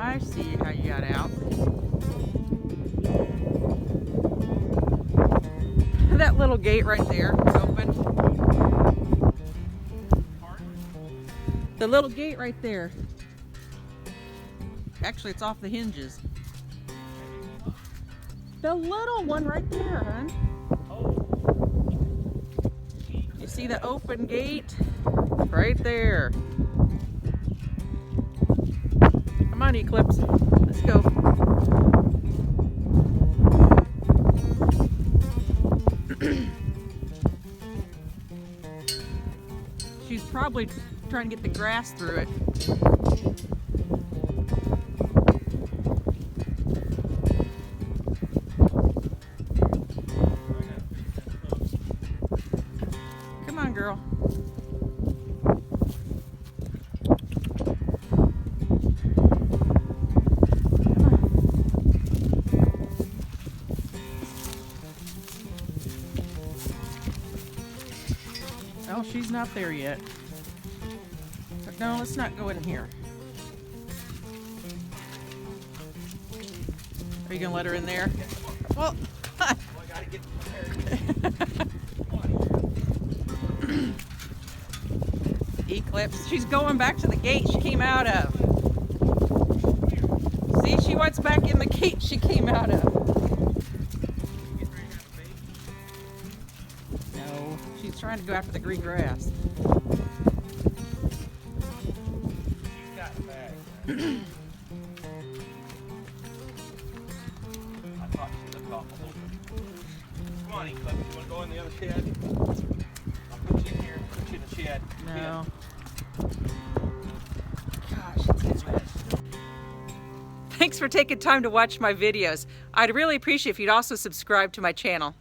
I see how you got out. That little gate right there is open. The little gate right there. Actually, it's off the hinges. The little one right there, hon. You see the open gate? Right there. Come on, Eclipse. Let's go. She's probably trying to get the grass through it. Come on, girl. Oh, she's not there yet. But no, let's not go in here. Are you gonna let her in there? Well, I gotta get prepared. Eclipse. She's going back to the gate she came out of. See, she wants back in the gate she came out of. No, she's trying to go after the green grass. She's got the bag. I thought she looked awful open. Come on, Eclipse. You want to go in the other shed? I'll put you in here. Put you in the shed. No. Gosh, it's a mess. Thanks for taking time to watch my videos. I'd really appreciate if you'd also subscribe to my channel.